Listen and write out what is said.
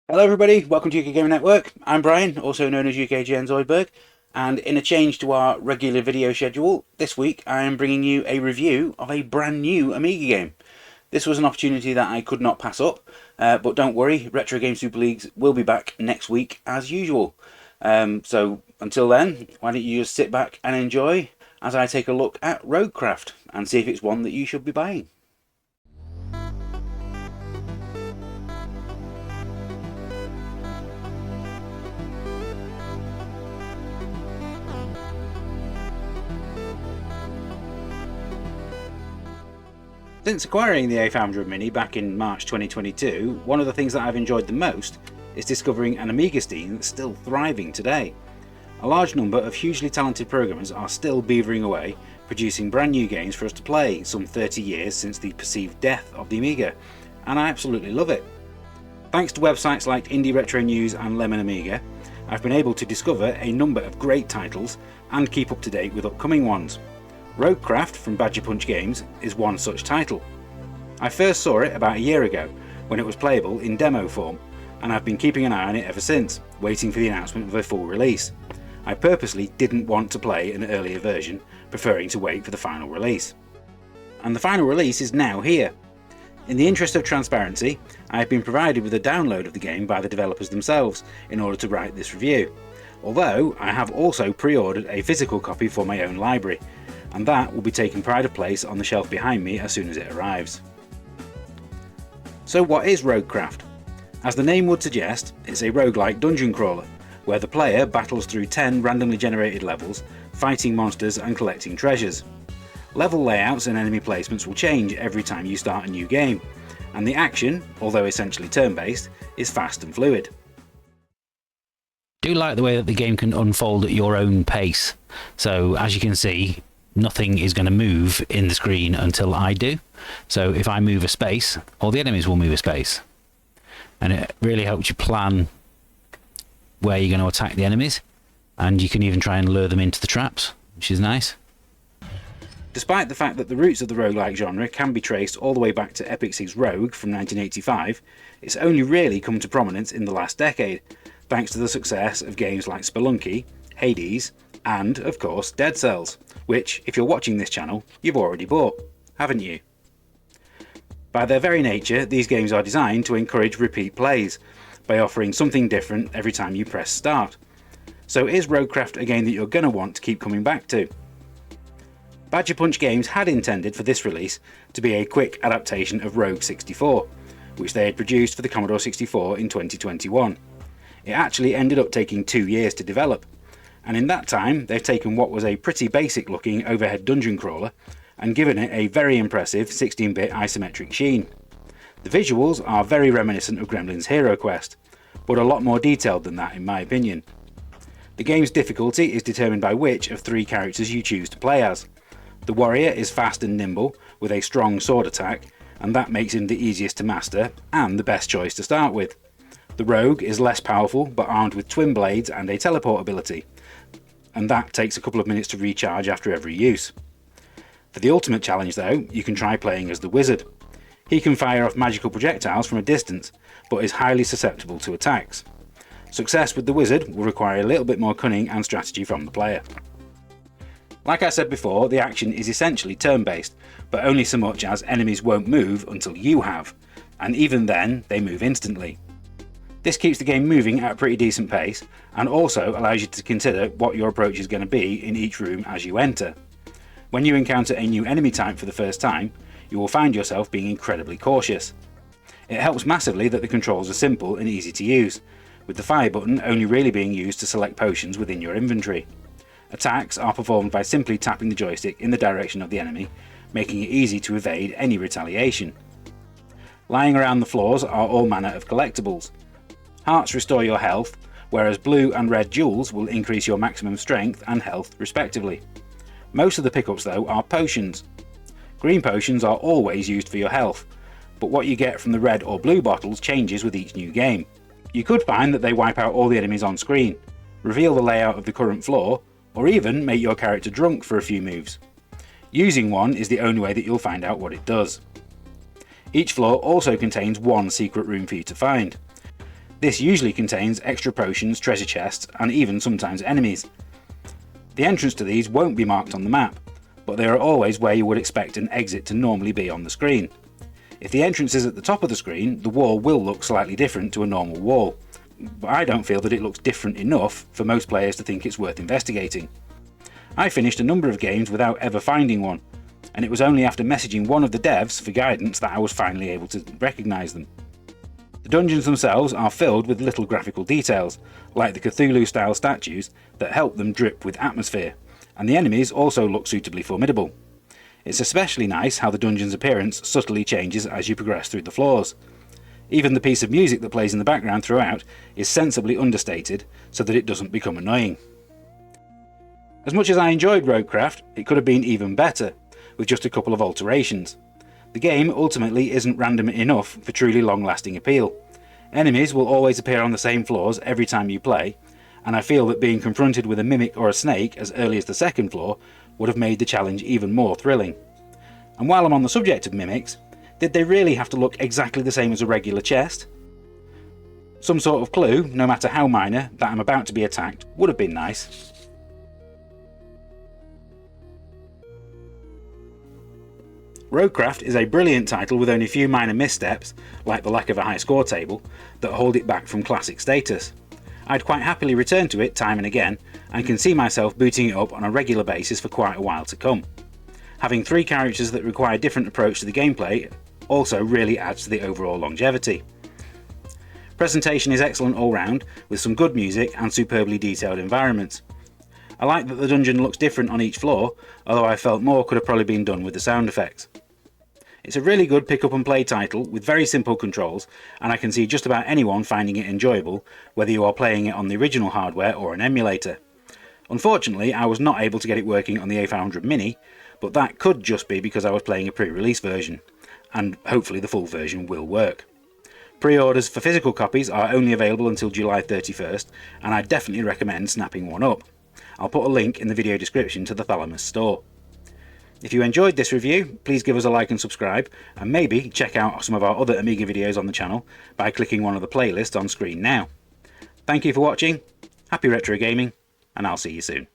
Hello everybody, welcome to UK Gaming Network. I'm Brian, also known as UKGN Zoidberg, and in a change to our regular video schedule, this week I am bringing you a review of a brand new Amiga game. This was an opportunity that I could not pass up, but don't worry, Retro Game Super Leagues will be back next week as usual. So until then, why don't you just sit back and enjoy as I take a look at Roguecraft and see if it's one that you should be buying. Since acquiring the A500 Mini back in March 2022, one of the things that I've enjoyed the most is discovering an Amiga scene that's still thriving today. A large number of hugely talented programmers are still beavering away, producing brand new games for us to play, some 30 years since the perceived death of the Amiga, and I absolutely love it. Thanks to websites like Indie Retro News and Lemon Amiga, I've been able to discover a number of great titles and keep up to date with upcoming ones. Roguecraft from Badger Punch Games is one such title. I first saw it about a year ago when it was playable in demo form, and I've been keeping an eye on it ever since, waiting for the announcement of a full release. I purposely didn't want to play an earlier version, preferring to wait for the final release. And the final release is now here. In the interest of transparency, I have been provided with a download of the game by the developers themselves in order to write this review, although I have also pre-ordered a physical copy for my own library, and that will be taking pride of place on the shelf behind me as soon as it arrives. So what is Roguecraft? As the name would suggest, it's a roguelike dungeon crawler, where the player battles through 10 randomly generated levels, fighting monsters and collecting treasures. Level layouts and enemy placements will change every time you start a new game, and the action, although essentially turn-based, is fast and fluid. I do like the way that the game can unfold at your own pace. So as you can see, nothing is going to move in the screen until I do. So if I move a space, all the enemies will move a space. And it really helps you plan where you're going to attack the enemies. And you can even try and lure them into the traps, which is nice. Despite the fact that the roots of the roguelike genre can be traced all the way back to Epix's Rogue from 1985, it's only really come to prominence in the last decade, thanks to the success of games like Spelunky, Hades, and, of course, Dead Cells, which, if you're watching this channel, you've already bought, haven't you? By their very nature, these games are designed to encourage repeat plays, by offering something different every time you press start. So is Roguecraft a game that you're going to want to keep coming back to? Badger Punch Games had intended for this release to be a quick adaptation of Rogue 64, which they had produced for the Commodore 64 in 2021. It actually ended up taking 2 years to develop, and in that time they've taken what was a pretty basic looking overhead dungeon crawler and given it a very impressive 16-bit isometric sheen. The visuals are very reminiscent of Gremlin's Hero Quest, but a lot more detailed than that in my opinion. The game's difficulty is determined by which of 3 characters you choose to play as. The warrior is fast and nimble with a strong sword attack, and that makes him the easiest to master and the best choice to start with. The rogue is less powerful but armed with twin blades and a teleport ability, and that takes a couple of minutes to recharge after every use. For the ultimate challenge though, you can try playing as the wizard. He can fire off magical projectiles from a distance, but is highly susceptible to attacks. Success with the wizard will require a little bit more cunning and strategy from the player. Like I said before, the action is essentially turn-based, but only so much as enemies won't move until you have, and even then they move instantly. This keeps the game moving at a pretty decent pace, and also allows you to consider what your approach is going to be in each room as you enter. When you encounter a new enemy type for the first time, you will find yourself being incredibly cautious. It helps massively that the controls are simple and easy to use, with the fire button only really being used to select potions within your inventory. Attacks are performed by simply tapping the joystick in the direction of the enemy, making it easy to evade any retaliation. Lying around the floors are all manner of collectibles. Hearts restore your health, whereas blue and red jewels will increase your maximum strength and health respectively. Most of the pickups though are potions. Green potions are always used for your health, but what you get from the red or blue bottles changes with each new game. You could find that they wipe out all the enemies on screen, reveal the layout of the current floor, or even make your character drunk for a few moves. Using one is the only way that you'll find out what it does. Each floor also contains one secret room for you to find. This usually contains extra potions, treasure chests, and even sometimes enemies. The entrance to these won't be marked on the map, but they are always where you would expect an exit to normally be on the screen. If the entrance is at the top of the screen, the wall will look slightly different to a normal wall, but I don't feel that it looks different enough for most players to think it's worth investigating. I finished a number of games without ever finding one, and it was only after messaging one of the devs for guidance that I was finally able to recognise them. The dungeons themselves are filled with little graphical details, like the Cthulhu-style statues that help them drip with atmosphere, and the enemies also look suitably formidable. It's especially nice how the dungeon's appearance subtly changes as you progress through the floors. Even the piece of music that plays in the background throughout is sensibly understated so that it doesn't become annoying. As much as I enjoyed Roguecraft, it could have been even better, with just a couple of alterations. The game ultimately isn't random enough for truly long-lasting appeal. Enemies will always appear on the same floors every time you play, and I feel that being confronted with a mimic or a snake as early as the second floor would have made the challenge even more thrilling. And while I'm on the subject of mimics, did they really have to look exactly the same as a regular chest? Some sort of clue, no matter how minor, that I'm about to be attacked would have been nice. Roguecraft is a brilliant title with only a few minor missteps, like the lack of a high score table, that hold it back from classic status. I'd quite happily return to it time and again, and can see myself booting it up on a regular basis for quite a while to come. Having 3 characters that require a different approach to the gameplay also really adds to the overall longevity. Presentation is excellent all round, with some good music and superbly detailed environments. I like that the dungeon looks different on each floor, although I felt more could have probably been done with the sound effects. It's a really good pick up and play title with very simple controls, and I can see just about anyone finding it enjoyable, whether you are playing it on the original hardware or an emulator. Unfortunately, I was not able to get it working on the A500 Mini, but that could just be because I was playing a pre-release version, and hopefully the full version will work. Pre-orders for physical copies are only available until July 31st, and I definitely recommend snapping one up. I'll put a link in the video description to the Thalamus store. If you enjoyed this review, please give us a like and subscribe, and maybe check out some of our other Amiga videos on the channel by clicking one of the playlists on screen now. Thank you for watching, happy retro gaming, and I'll see you soon.